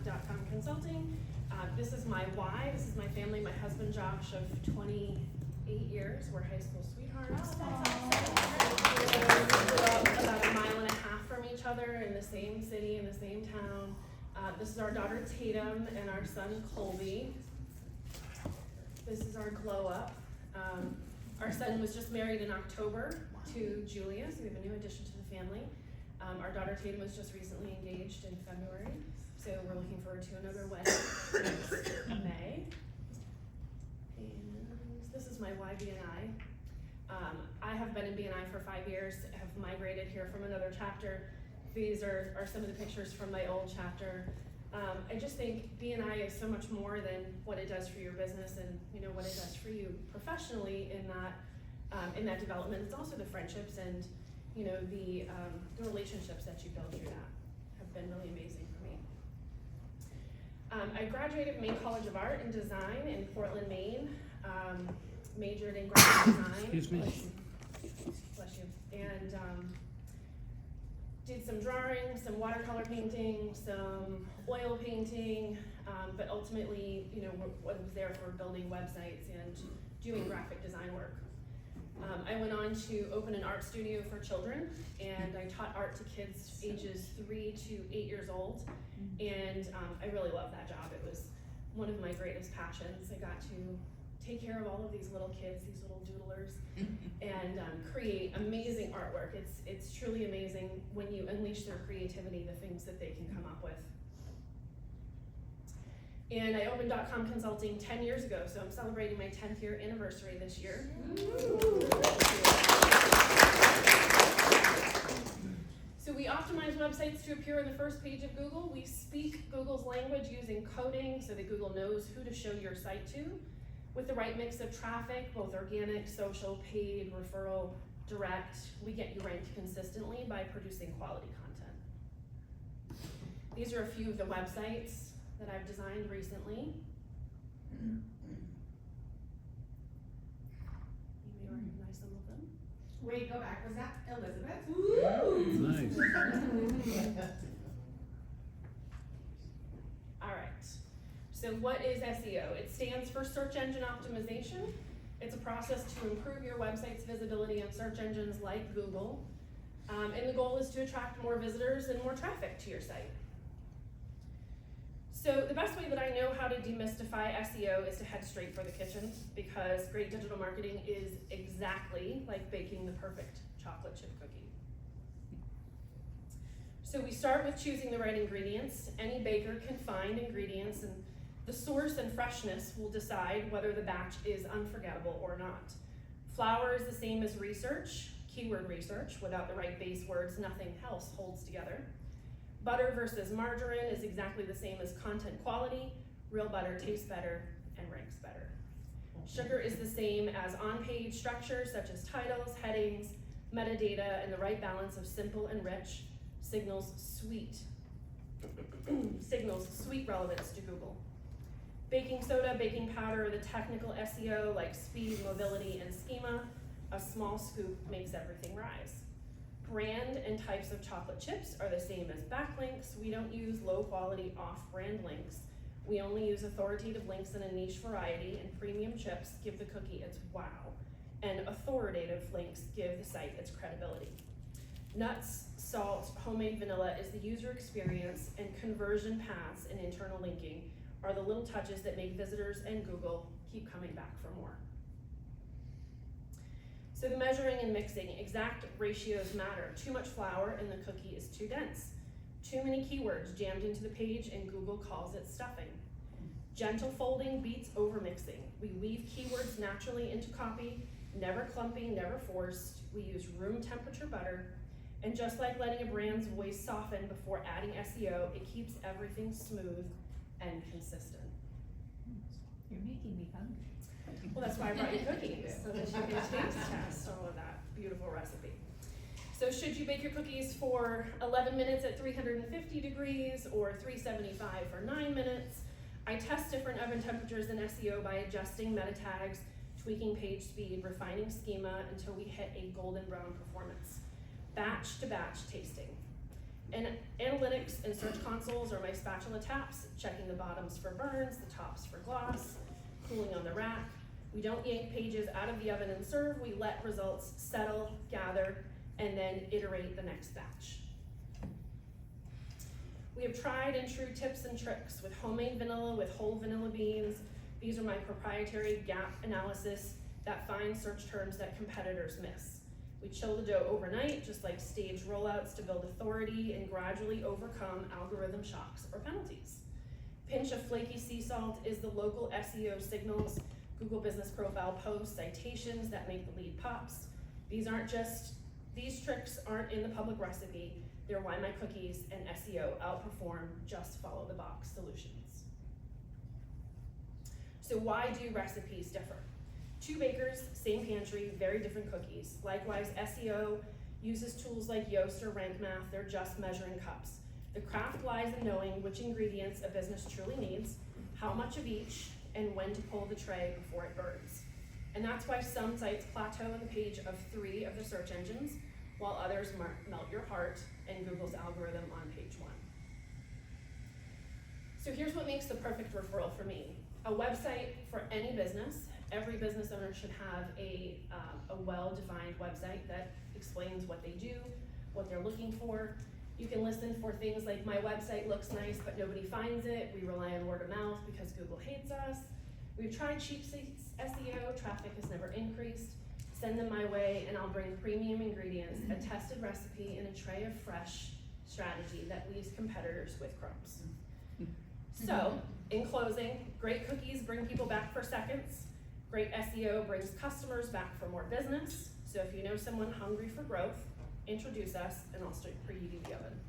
.com Consulting. This is my why. This is my family. My husband Josh of 28 years. We're high school sweethearts. About a mile and a half from each other in the same city, in the same town. This is our daughter Tatum and our son Colby. This is our glow up. Our son was just married in October to Julia, so we have a new addition to the family. Our daughter Tatum was just recently engaged in February, so we're looking forward to another wedding next May. And this is my YB&I. I have been in B&I for 5 years, have migrated here from another chapter. These are some of the pictures from my old chapter. I just think B&I is so much more than what it does for your business and what it does for you professionally in that development. It's also the friendships and the relationships that you build through that have been really amazing for me. I graduated from Maine College of Art and Design in Portland, Maine. Majored in graphic design. Excuse me. Bless you. And did some drawing, some watercolor painting, some oil painting, but ultimately, was there for building websites and doing graphic design work. I went on to open an art studio for children, and I taught art to kids ages 3 to 8 years old, and I really loved that job. It was one of my greatest passions. I got to take care of all of these little kids, these little doodlers, and create amazing artwork. It's truly amazing when you unleash their creativity, the things that they can come up with. And I opened .com Consulting 10 years ago, so I'm celebrating my 10th year anniversary this year. So we optimize websites to appear on the first page of Google. We speak Google's language using coding so that Google knows who to show your site to, with the right mix of traffic, both organic, social, paid, referral, direct. We get you ranked consistently by producing quality content. These are a few of the websites that I've designed recently. You may recognize some of them. Wait, go back. Was that Elizabeth? Nice. All right. So what is SEO? It stands for search engine optimization. It's a process to improve your website's visibility on search engines like Google. And the goal is to attract more visitors and more traffic to your site. So the best way that I know how to demystify SEO is to head straight for the kitchen, because great digital marketing is exactly like baking the perfect chocolate chip cookie. So we start with choosing the right ingredients. Any baker can find ingredients, and the source and freshness will decide whether the batch is unforgettable or not. Flour is the same as research, keyword research. Without the right base words, nothing else holds together. Butter versus margarine is exactly the same as content quality. Real butter tastes better and ranks better. Sugar is the same as on-page structure, such as titles, headings, metadata, and the right balance of simple and rich signals sweet relevance to Google. Baking soda, baking powder, the technical SEO like speed, mobility, and schema. A small scoop makes everything rise. Brand and types of chocolate chips are the same as backlinks. We don't use low quality off-brand links. We only use authoritative links in a niche variety, and premium chips give the cookie its wow, and authoritative links give the site its credibility. Nuts, salt, homemade vanilla is the user experience, and conversion paths and internal linking are the little touches that make visitors and Google keep coming back for more. So the measuring and mixing, exact ratios matter. Too much flour and the cookie is too dense. Too many keywords jammed into the page and Google calls it stuffing. Gentle folding beats overmixing. We weave keywords naturally into copy, never clumping, never forced. We use room temperature butter. And just like letting a brand's voice soften before adding SEO, it keeps everything smooth and consistent. You're making me hungry. Well, that's why I brought you cookies, so that you can taste test all of that beautiful recipe. So should you bake your cookies for 11 minutes at 350 degrees or 375 for 9 minutes? I test different oven temperatures in SEO by adjusting meta tags, tweaking page speed, refining schema until we hit a golden brown performance. Batch to batch tasting. And analytics spikes and search consoles are my spatula taps, checking the bottoms for burns, the tops for gloss, cooling on the rack. We don't yank pages out of the oven and serve, we let results settle, gather, and then iterate the next batch. We have tried and true tips and tricks with homemade vanilla, with whole vanilla beans. These are my proprietary gap analysis that finds search terms that competitors miss. We chill the dough overnight, just like staged rollouts, to build authority and gradually overcome algorithm shocks or penalties. Pinch of flaky sea salt is the local SEO signals, Google Business Profile posts, citations that make the lead pops. These tricks aren't in the public recipe. They're why my cookies and SEO outperform just follow the box solutions. So why do recipes differ? Two bakers, same pantry, very different cookies. Likewise, SEO uses tools like Yoast or Rank Math. They're just measuring cups. The craft lies in knowing which ingredients a business truly needs, how much of each, and when to pull the tray before it burns. And that's why some sites plateau on the page of 3 of the search engines, while others melt your heart in Google's algorithm on page 1. So here's what makes the perfect referral for me. A website for any business. Every business owner should have a well-defined website that explains what they do, what they're looking for. You can listen for things like, my website looks nice, but nobody finds it. We rely on word of mouth because Google hates us. We've tried cheap SEO, traffic has never increased. Send them my way and I'll bring premium ingredients, a tested recipe, and a tray of fresh strategy that leaves competitors with crumbs. So, in closing, great cookies bring people back for seconds. Great SEO brings customers back for more business. So if you know someone hungry for growth, introduce us and I'll start preheating the oven.